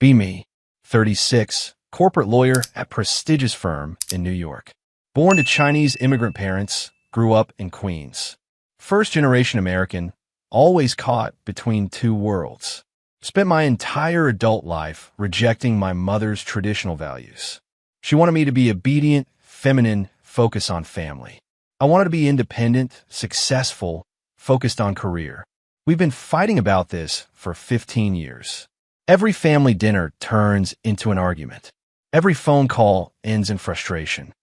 Be me, 36, corporate lawyer at prestigious firm in New York. Born to Chinese immigrant parents, grew up in Queens. First-generation American, always caught between two worlds. Spent my entire adult life rejecting my mother's traditional values. She wanted me to be obedient, feminine, focused on family. I wanted to be independent, successful, focused on career. We've been fighting about this for 15 years. Every family dinner turns into an argument. Every phone call ends in frustration.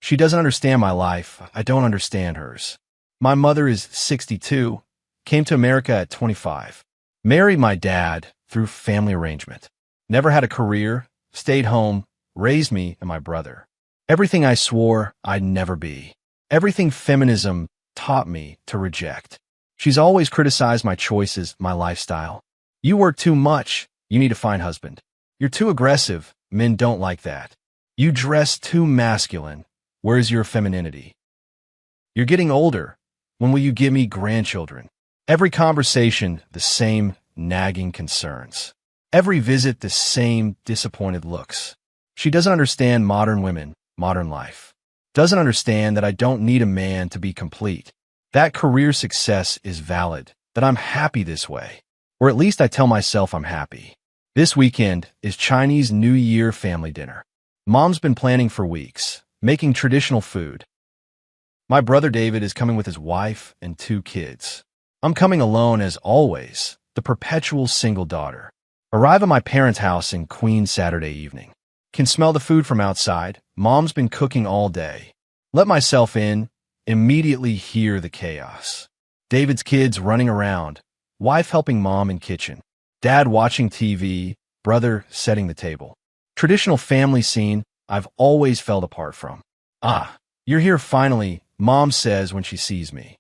She doesn't understand my life. I don't understand hers. My mother is 62, came to America at 25, married my dad through family arrangement, never had a career, stayed home, raised me and my brother. Everything I swore I'd never be. Everything feminism taught me to reject. She's always criticized my choices, my lifestyle. You work too much. You need to find husband. You're too aggressive. Men don't like that. You dress too masculine. Where's your femininity? You're getting older. When will you give me grandchildren? Every conversation, the same nagging concerns. Every visit, the same disappointed looks. She doesn't understand modern women, modern life. Doesn't understand that I don't need a man to be complete. That career success is valid, that I'm happy this way. Or at least I tell myself I'm happy. This weekend is Chinese New Year family dinner. Mom's been planning for weeks, making traditional food. My brother David is coming with his wife and 2 kids. I'm coming alone as always, the perpetual single daughter. Arrive at my parents' house in Queens Saturday evening. Can smell the food from outside. Mom's been cooking all day. Let myself in, immediately hear the chaos. David's kids running around, wife helping mom in kitchen, dad watching TV, brother setting the table. Traditional family scene I've always felt apart from. Ah, you're here finally, mom says when she sees me.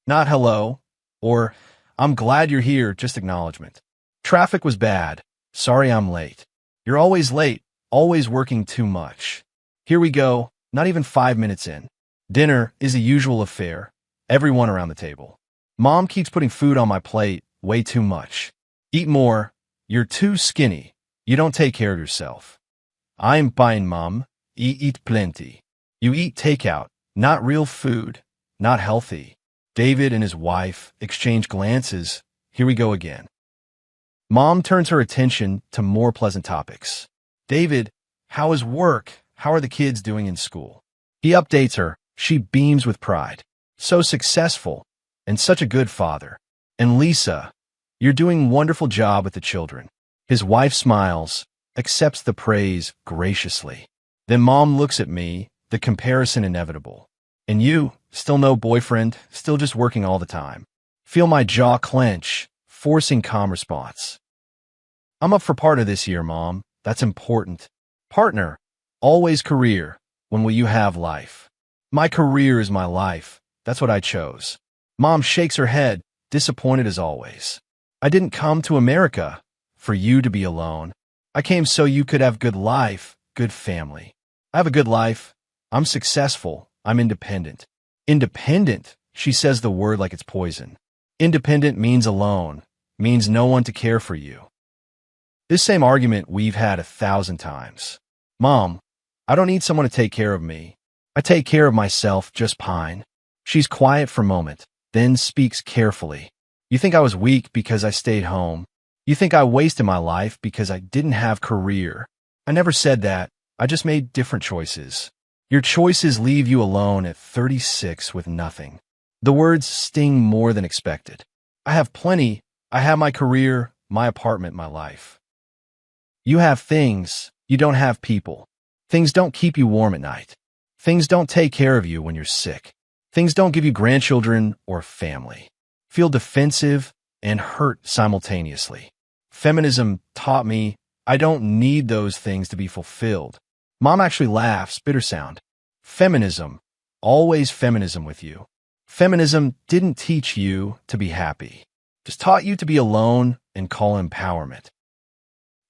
Not hello, or I'm glad you're here, just acknowledgement. Traffic was bad. Sorry I'm late. You're always late, always working too much. Here we go, not even 5 minutes in. Dinner is a usual affair, everyone around the table. Mom keeps putting food on my plate, way too much. Eat more, you're too skinny, you don't take care of yourself. I'm fine, Mom. Eat plenty. You eat takeout, not real food, not healthy. David and his wife exchange glances. Here we go again. Mom turns her attention to more pleasant topics. David, how is work? How are the kids doing in school? He updates her. She beams with pride. So successful, and such a good father. And Lisa, you're doing a wonderful job with the children. His wife smiles, accepts the praise graciously. Then Mom looks at me, the comparison inevitable. And you, still no boyfriend, still just working all the time. Feel my jaw clench, forcing calm response. I'm up for part of this year, Mom. That's important. Partner, always career. When will you have life? My career is my life. That's what I chose. Mom shakes her head, disappointed as always. I didn't come to America for you to be alone. I came so you could have good life, good family. I have a good life. I'm successful. I'm independent. Independent, she says the word like it's poison. Independent means alone, means no one to care for you. This same argument we've had 1,000 times. Mom, I don't need someone to take care of me. I take care of myself, just pine. She's quiet for a moment, then speaks carefully. You think I was weak because I stayed home. You think I wasted my life because I didn't have career. I never said that. I just made different choices. Your choices leave you alone at 36 with nothing. The words sting more than expected. I have plenty. I have my career, my apartment, my life. You have things. You don't have people. Things don't keep you warm at night. Things don't take care of you when you're sick. Things don't give you grandchildren or family. Feel defensive and hurt simultaneously. Feminism taught me I don't need those things to be fulfilled. Mom actually laughs, bitter sound. Feminism, always feminism with you. Feminism didn't teach you to be happy. Just taught you to be alone and call empowerment.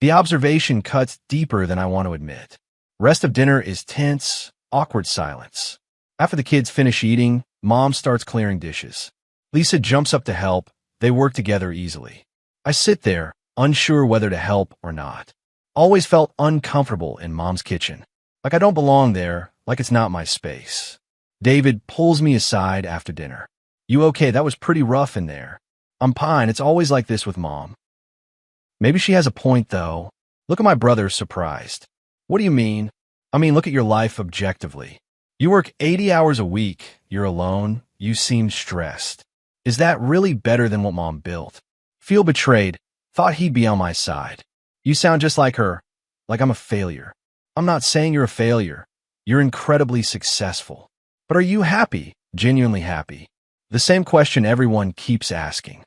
The observation cuts deeper than I want to admit. Rest of dinner is tense, awkward silence. After the kids finish eating, Mom starts clearing dishes. Lisa jumps up to help. They work together easily. I sit there, unsure whether to help or not. Always felt uncomfortable in Mom's kitchen. Like I don't belong there, like it's not my space. David pulls me aside after dinner. You okay? That was pretty rough in there. I'm fine. It's always like this with Mom. Maybe she has a point, though. Look at my brother, surprised. What do you mean? I mean, look at your life objectively. You work 80 hours a week. You're alone. You seem stressed. Is that really better than what Mom built? Feel betrayed. Thought he'd be on my side. You sound just like her. Like I'm a failure. I'm not saying you're a failure. You're incredibly successful. But are you happy? Genuinely happy? The same question everyone keeps asking.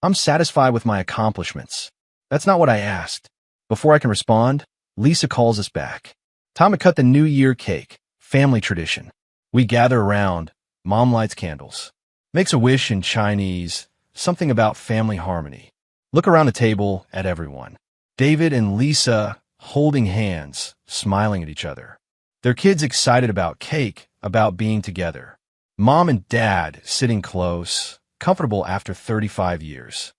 I'm satisfied with my accomplishments. That's not what I asked. Before I can respond, Lisa calls us back. Time to cut the New Year cake. Family tradition. We gather around. Mom lights candles. Makes a wish in Chinese. Something about family harmony. Look around the table at everyone. David and Lisa holding hands, smiling at each other. Their kids excited about cake, about being together. Mom and Dad sitting close, comfortable after 35 years.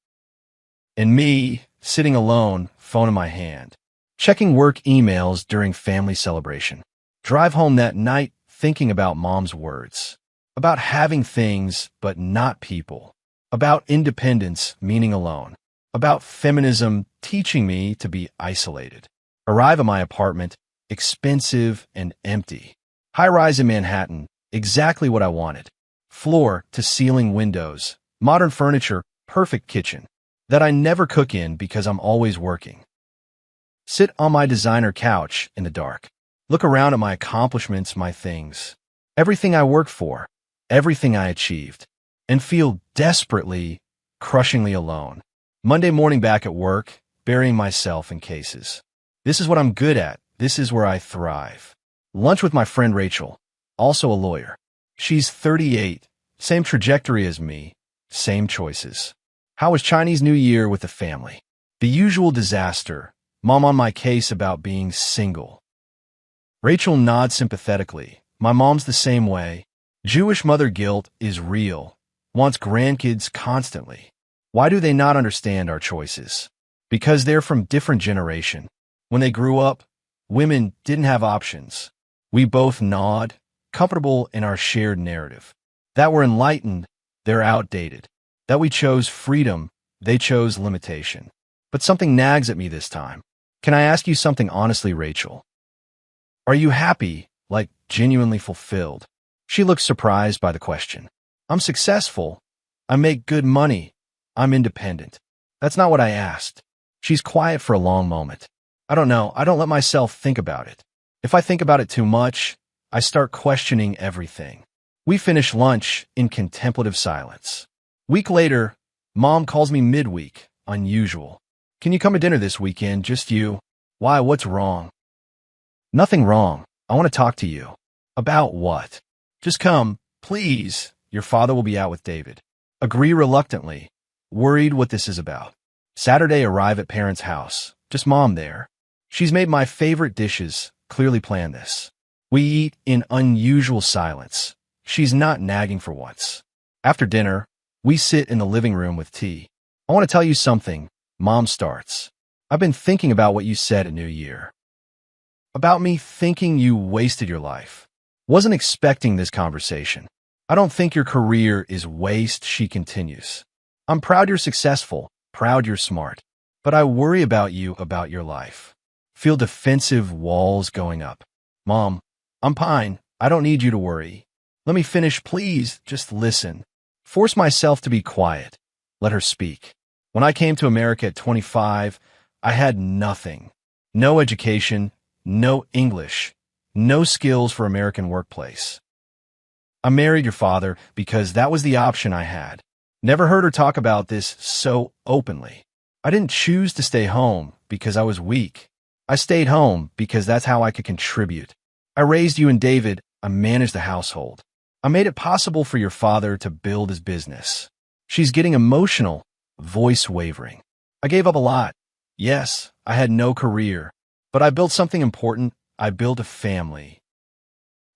And me, sitting alone, phone in my hand. Checking work emails during family celebration. Drive home that night thinking about Mom's words. About having things, but not people. About independence, meaning alone. About feminism teaching me to be isolated. Arrive at my apartment, expensive and empty. High-rise in Manhattan, exactly what I wanted. Floor to ceiling windows, modern furniture, perfect kitchen. That I never cook in because I'm always working. Sit on my designer couch in the dark. Look around at my accomplishments, my things. Everything I worked for, everything I achieved. And feel desperately, crushingly alone. Monday morning back at work, burying myself in cases. This is what I'm good at. This is where I thrive. Lunch with my friend Rachel, also a lawyer. She's 38, same trajectory as me, same choices. How was Chinese New Year with the family? The usual disaster. Mom on my case about being single. Rachel nods sympathetically. My mom's the same way. Jewish mother guilt is real. Wants grandkids constantly. Why do they not understand our choices? Because they're from different generation. When they grew up, women didn't have options. We both nod, comfortable in our shared narrative. That we're enlightened, they're outdated. That we chose freedom, they chose limitation. But something nags at me this time. Can I ask you something honestly, Rachel? Are you happy, like genuinely fulfilled? She looks surprised by the question. I'm successful. I make good money. I'm independent. That's not what I asked. She's quiet for a long moment. I don't know. I don't let myself think about it. If I think about it too much, I start questioning everything. We finish lunch in contemplative silence. Week later, Mom calls me midweek. Unusual. Can you come to dinner this weekend, just you? Why, what's wrong? Nothing wrong. I want to talk to you. About what? Just come, please. Your father will be out with David. Agree reluctantly. Worried what this is about. Saturday, arrive at parents' house. Just Mom there. She's made my favorite dishes. Clearly planned this. We eat in unusual silence. She's not nagging for once. After dinner, we sit in the living room with tea. I want to tell you something. Mom starts. I've been thinking about what you said at New Year. About me thinking you wasted your life. Wasn't expecting this conversation. I don't think your career is waste, she continues. I'm proud you're successful, proud you're smart. But I worry about you, about your life. Feel defensive walls going up. Mom, I'm fine. I don't need you to worry. Let me finish, please. Just listen. Force myself to be quiet. Let her speak. When I came to America at 25, I had nothing. No education, no English, no skills for American workplace. I married your father because that was the option I had. Never heard her talk about this so openly. I didn't choose to stay home because I was weak. I stayed home because that's how I could contribute. I raised you and David. I managed the household. I made it possible for your father to build his business. She's getting emotional, voice wavering. I gave up a lot. Yes, I had no career, but I built something important. I built a family.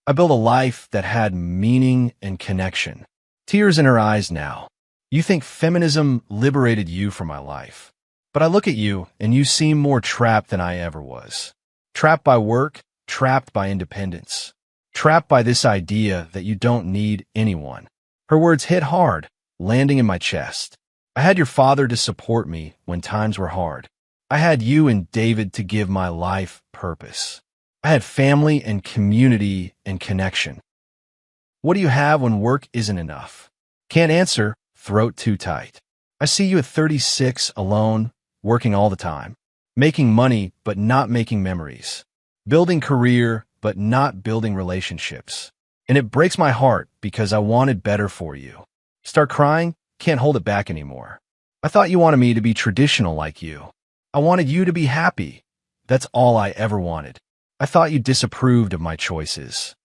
I built a life that had meaning and connection. Tears in her eyes now. You think feminism liberated you from my life. But I look at you, and you seem more trapped than I ever was. Trapped by work, trapped by independence, trapped by this idea that you don't need anyone. Her words hit hard, landing in my chest. I had your father to support me when times were hard. I had you and David to give my life purpose. I had family and community and connection. What do you have when work isn't enough? Can't answer, throat too tight. I see you at 36, alone, working all the time, making money but not making memories, building career but not building relationships. And it breaks my heart because I wanted better for you. Start crying, can't hold it back anymore. I thought you wanted me to be traditional like you. I wanted you to be happy. That's all I ever wanted. I thought you disapproved of my choices.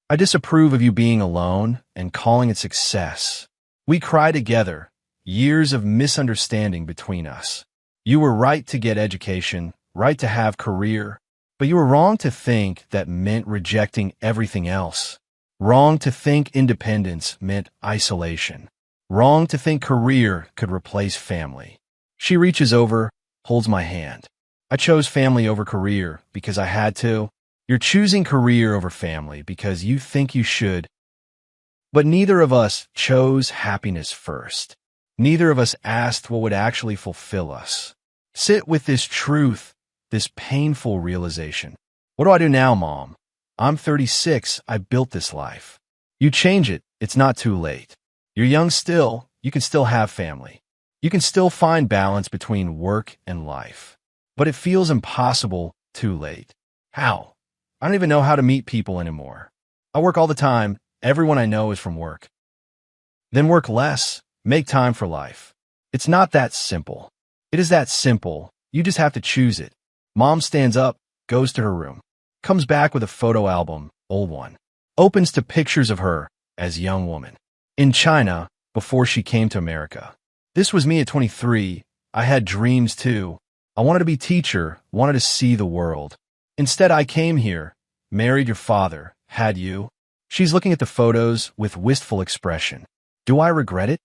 I disapprove of you being alone and calling it success. We cry together, years of misunderstanding between us. You were right to get education, right to have career, but you were wrong to think that meant rejecting everything else. Wrong to think independence meant isolation. Wrong to think career could replace family. She reaches over, holds my hand. I chose family over career because I had to. You're choosing career over family because you think you should. But neither of us chose happiness first. Neither of us asked what would actually fulfill us. Sit with this truth, this painful realization. What do I do now, Mom? I'm 36. I built this life. You change it. It's not too late. You're young still. You can still have family. You can still find balance between work and life. But it feels impossible too late. How? I don't even know how to meet people anymore. I work all the time. Everyone I know is from work. Then work less. Make time for life. It's not that simple. It is that simple. You just have to choose it. Mom stands up, goes to her room, comes back with a photo album, old one, opens to pictures of her as a young woman. In China, before she came to America. This was me at 23. I had dreams too. I wanted to be teacher, wanted to see the world. Instead, I came here, married your father, had you. She's looking at the photos with wistful expression. Do I regret it?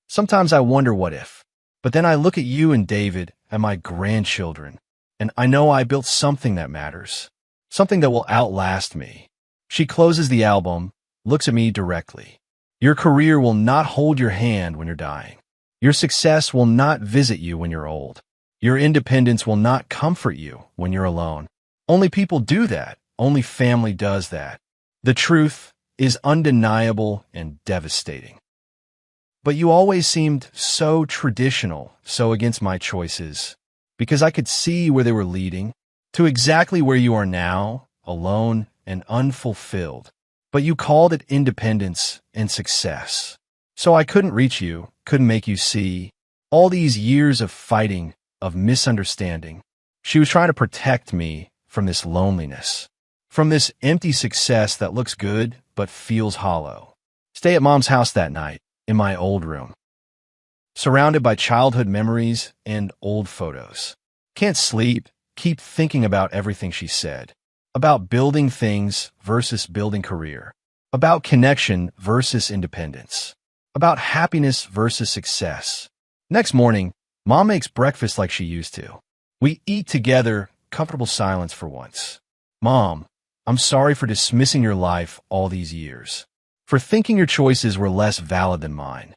Sometimes I wonder what if. But then I look at you and David and my grandchildren, and I know I built something that matters, something that will outlast me. She closes the album, looks at me directly. Your career will not hold your hand when you're dying. Your success will not visit you when you're old. Your independence will not comfort you when you're alone. Only people do that. Only family does that. The truth is undeniable and devastating. But you always seemed so traditional, so against my choices, because I could see where they were leading, to exactly where you are now, alone and unfulfilled. But you called it independence and success. So I couldn't reach you, couldn't make you see. All these years of fighting, of misunderstanding. She was trying to protect me from this loneliness, from this empty success that looks good but feels hollow. Stay at Mom's house that night, in my old room, surrounded by childhood memories and old photos. Can't sleep, keep thinking about everything she said, about building things versus building career, about connection versus independence, about happiness versus success. Next morning, Mom makes breakfast like she used to. We eat together, comfortable silence for once. Mom, I'm sorry for dismissing your life all these years, for thinking your choices were less valid than mine,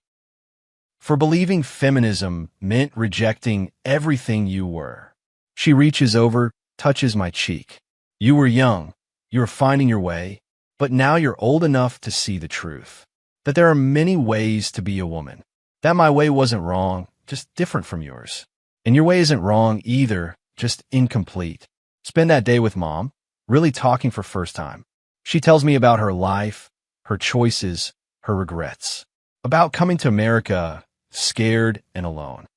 for believing feminism meant rejecting everything you were. She reaches over, touches my cheek. You were young, you were finding your way, but now you're old enough to see the truth, that there are many ways to be a woman, that my way wasn't wrong, just different from yours. And your way isn't wrong either, just incomplete. Spend that day with Mom, really talking for first time. She tells me about her life, her choices, her regrets, about coming to America scared and alone,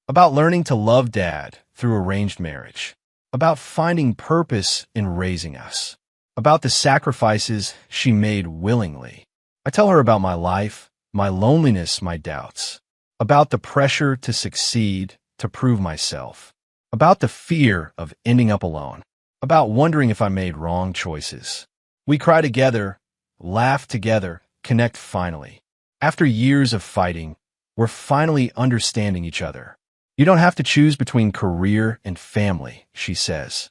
about learning to love Dad through arranged marriage, about finding purpose in raising us, about the sacrifices she made willingly. I tell her about my life, my loneliness, my doubts, about the pressure to succeed, to prove myself, about the fear of ending up alone, about wondering if I made wrong choices. We cry together, laugh together, connect finally. After years of fighting, we're finally understanding each other. You don't have to choose between career and family, she says.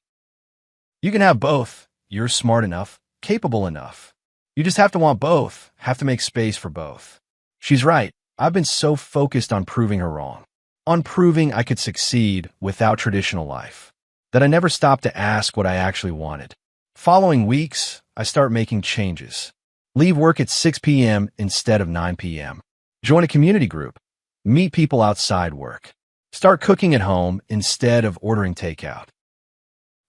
You can have both. You're smart enough, capable enough. You just have to want both, have to make space for both. She's right. I've been so focused on proving her wrong, on proving I could succeed without traditional life, that I never stopped to ask what I actually wanted. Following weeks, I start making changes. Leave work at 6 p.m. instead of 9 p.m. Join a community group. Meet people outside work. Start cooking at home instead of ordering takeout.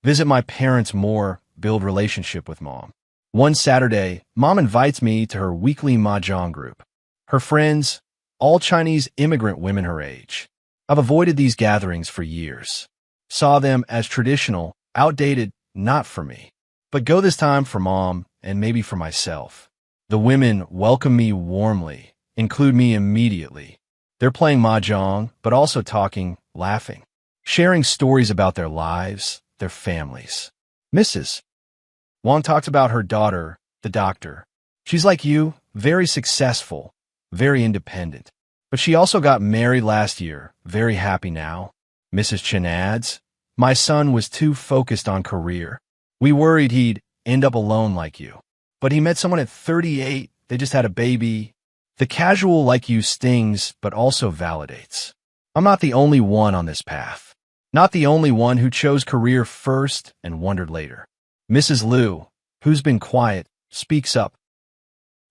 Visit my parents more, build relationship with mom. One Saturday, mom invites me to her weekly mahjong group. Her friends, all Chinese immigrant women her age. I've avoided these gatherings for years. Saw them as traditional, outdated, not for me. But go this time for mom and maybe for myself. The women welcome me warmly, include me immediately. They're playing mahjong, but also talking, laughing, sharing stories about their lives, their families. Mrs. Wong talks about her daughter, the doctor. She's like you, very successful, very independent. But she also got married last year, very happy now. Mrs. Chen adds, my son was too focused on career. We worried he'd end up alone like you. But he met someone at 38, they just had a baby. The casual like you stings, but also validates. I'm not the only one on this path. Not the only one who chose career first and wondered later. Mrs. Liu, who's been quiet, speaks up.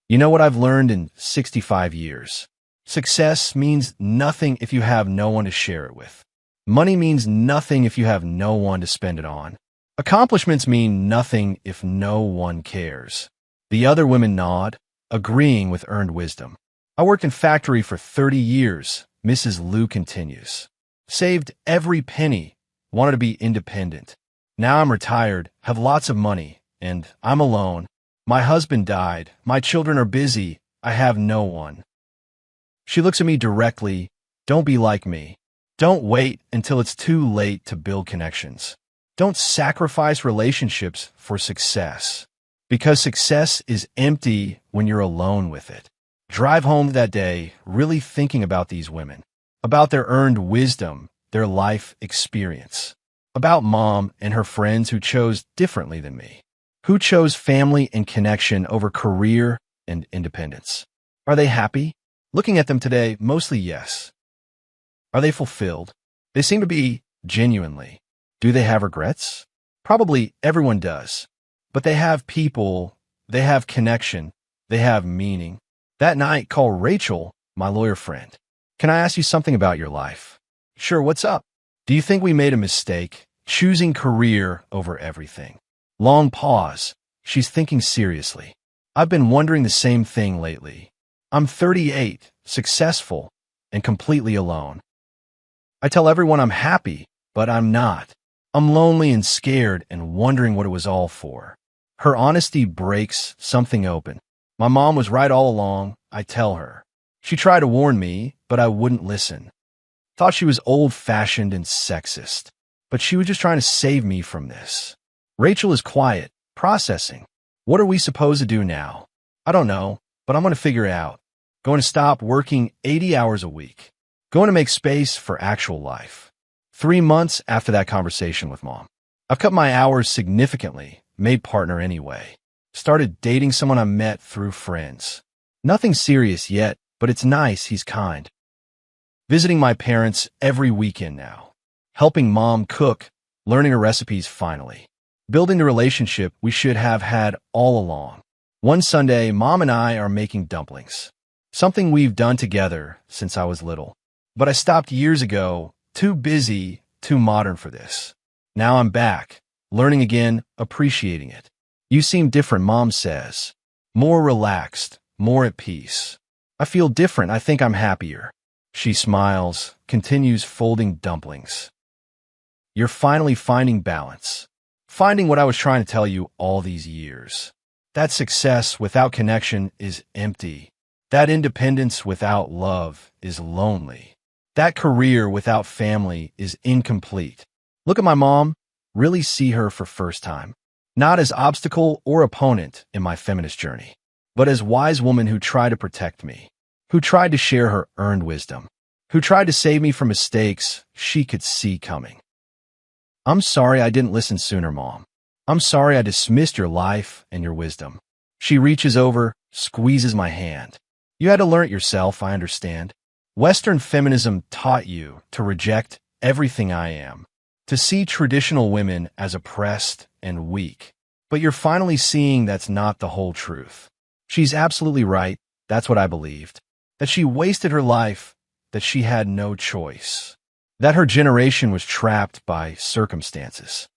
You know what I've learned in 65 years? Success means nothing if you have no one to share it with. Money means nothing if you have no one to spend it on. Accomplishments mean nothing if no one cares. The other women nod, agreeing with earned wisdom. I worked in factory for 30 years, Mrs. Liu continues. Saved every penny, wanted to be independent. Now I'm retired, have lots of money, and I'm alone. My husband died, my children are busy, I have no one. She looks at me directly, don't be like me. Don't wait until it's too late to build connections. Don't sacrifice relationships for success, because success is empty when you're alone with it. Drive home that day really thinking about these women, about their earned wisdom, their life experience, about mom and her friends who chose differently than me, who chose family and connection over career and independence. Are they happy? Looking at them today, mostly yes. Are they fulfilled? They seem to be genuinely. Do they have regrets? Probably everyone does. But they have people, they have connection, they have meaning. That night, call Rachel, my lawyer friend. Can I ask you something about your life? Sure, what's up? Do you think we made a mistake, choosing career over everything? Long pause. She's thinking seriously. I've been wondering the same thing lately. I'm 38, successful, and completely alone. I tell everyone I'm happy, but I'm not. I'm lonely and scared and wondering what it was all for. Her honesty breaks something open. My mom was right all along, I tell her. She tried to warn me, but I wouldn't listen. Thought she was old-fashioned and sexist. But she was just trying to save me from this. Rachel is quiet, processing. What are we supposed to do now? I don't know, but I'm going to figure it out. Going to stop working 80 hours a week. Going to make space for actual life. 3 months after that conversation with mom, I've cut my hours significantly, made partner anyway. Started dating someone I met through friends. Nothing serious yet, but it's nice he's kind. Visiting my parents every weekend now. Helping mom cook, learning her recipes finally. Building the relationship we should have had all along. One Sunday, mom and I are making dumplings. Something we've done together since I was little. But I stopped years ago, too busy, too modern for this. Now I'm back, learning again, appreciating it. You seem different, mom says. More relaxed, more at peace. I feel different, I think I'm happier. She smiles, continues folding dumplings. You're finally finding balance. Finding what I was trying to tell you all these years. That success without connection is empty. That independence without love is lonely. That career without family is incomplete. Look at my mom, really see her for first time. Not as obstacle or opponent in my feminist journey, but as wise woman who tried to protect me, who tried to share her earned wisdom, who tried to save me from mistakes she could see coming. I'm sorry I didn't listen sooner, Mom. I'm sorry I dismissed your life and your wisdom. She reaches over, squeezes my hand. You had to learn it yourself, I understand. Western feminism taught you to reject everything I am, to see traditional women as oppressed and weak. But you're finally seeing that's not the whole truth. She's absolutely right, that's what I believed. That she wasted her life, that she had no choice. That her generation was trapped by circumstances.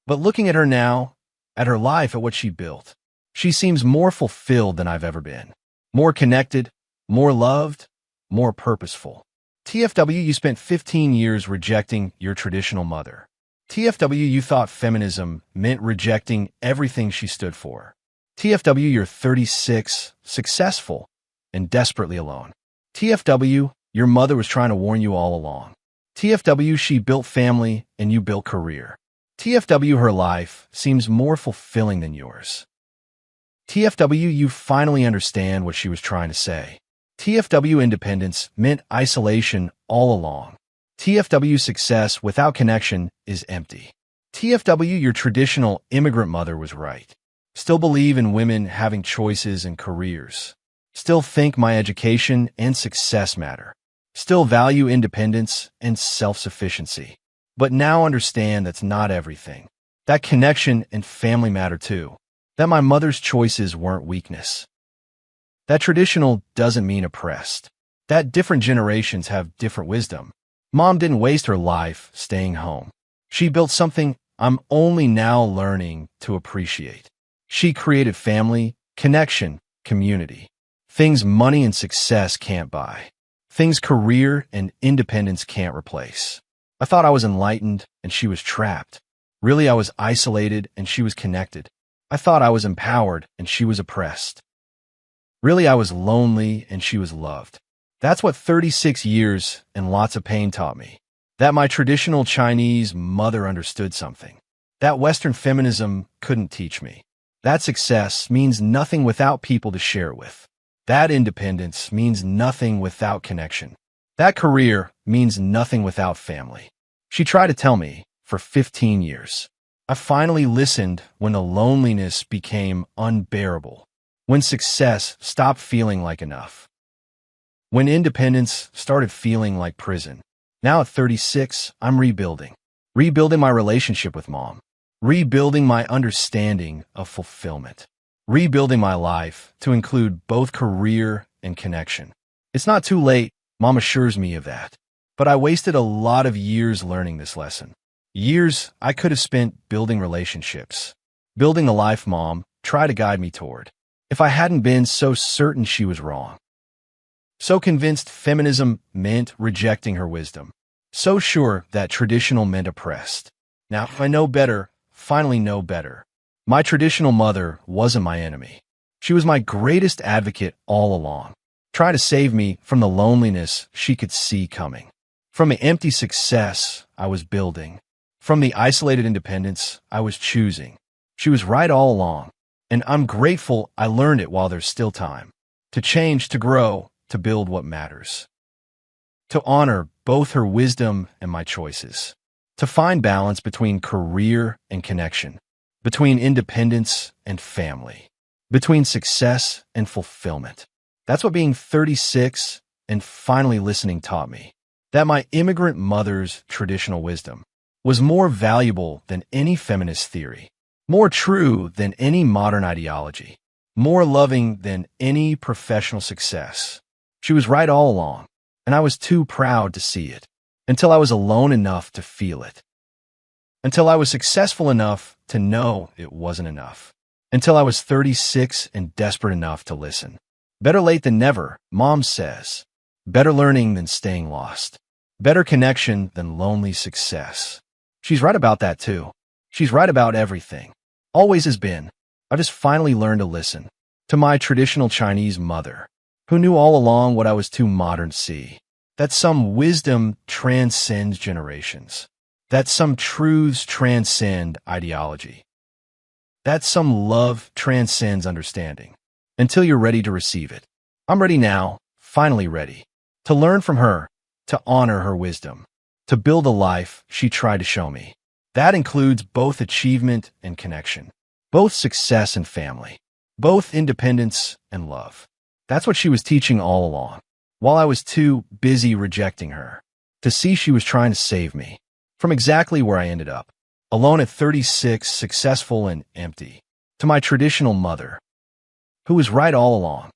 But looking at her now, at her life, at what she built, she seems more fulfilled than I've ever been. More connected, more loved, more purposeful. TFW, you spent 15 years rejecting your traditional mother. TFW, you thought feminism meant rejecting everything she stood for. TFW, you're 36, successful, and desperately alone. TFW, your mother was trying to warn you all along. TFW, she built family and you built career. TFW, her life seems more fulfilling than yours. TFW, you finally understand what she was trying to say. TFW, independence meant isolation all along. TFW, success without connection is empty. TFW, your traditional immigrant mother was right. Still believe in women having choices and careers. Still think my education and success matter. Still value independence and self-sufficiency. But now understand that's not everything. That connection and family matter too. That my mother's choices weren't weakness. That traditional doesn't mean oppressed. That different generations have different wisdom. Mom didn't waste her life staying home. She built something I'm only now learning to appreciate. She created family, connection, community. Things money and success can't buy. Things career and independence can't replace. I thought I was enlightened and she was trapped. Really, I was isolated and she was connected. I thought I was empowered and she was oppressed. Really, I was lonely and she was loved. That's what 36 years and lots of pain taught me. That my traditional Chinese mother understood something. That Western feminism couldn't teach me. That success means nothing without people to share it with. That independence means nothing without connection. That career means nothing without family. She tried to tell me for 15 years. I finally listened when the loneliness became unbearable. When success stopped feeling like enough. When independence started feeling like prison. Now at 36, I'm rebuilding. Rebuilding my relationship with Mom. Rebuilding my understanding of fulfillment. Rebuilding my life to include both career and connection. It's not too late, Mom assures me of that. But I wasted a lot of years learning this lesson. Years I could have spent building relationships. Building the life Mom tried to guide me toward. If I hadn't been so certain she was wrong. So convinced feminism meant rejecting her wisdom. So sure that traditional meant oppressed. Now I know better, finally know better. My traditional mother wasn't my enemy. She was my greatest advocate all along, trying to save me from the loneliness she could see coming. From the empty success I was building. From the isolated independence I was choosing. She was right all along. And I'm grateful I learned it while there's still time. To change, to grow, to build what matters. To honor both her wisdom and my choices. To find balance between career and connection. Between independence and family. Between success and fulfillment. That's what being 36 and finally listening taught me. That my immigrant mother's traditional wisdom was more valuable than any feminist theory. More true than any modern ideology. More loving than any professional success. She was right all along, and I was too proud to see it. Until I was alone enough to feel it. Until I was successful enough to know it wasn't enough. Until I was 36 and desperate enough to listen. Better late than never, Mom says. Better learning than staying lost. Better connection than lonely success. She's right about that too. She's right about everything. Always has been. I just finally learned to listen. To my traditional Chinese mother, who knew all along what I was too modern to see. That some wisdom transcends generations. That some truths transcend ideology. That some love transcends understanding. Until you're ready to receive it. I'm ready now, finally ready. To learn from her, to honor her wisdom, to build a life she tried to show me. That includes both achievement and connection, both success and family, both independence and love. That's what she was teaching all along, while I was too busy rejecting her to see she was trying to save me from exactly where I ended up, alone at 36, successful and empty, to my traditional mother, who was right all along.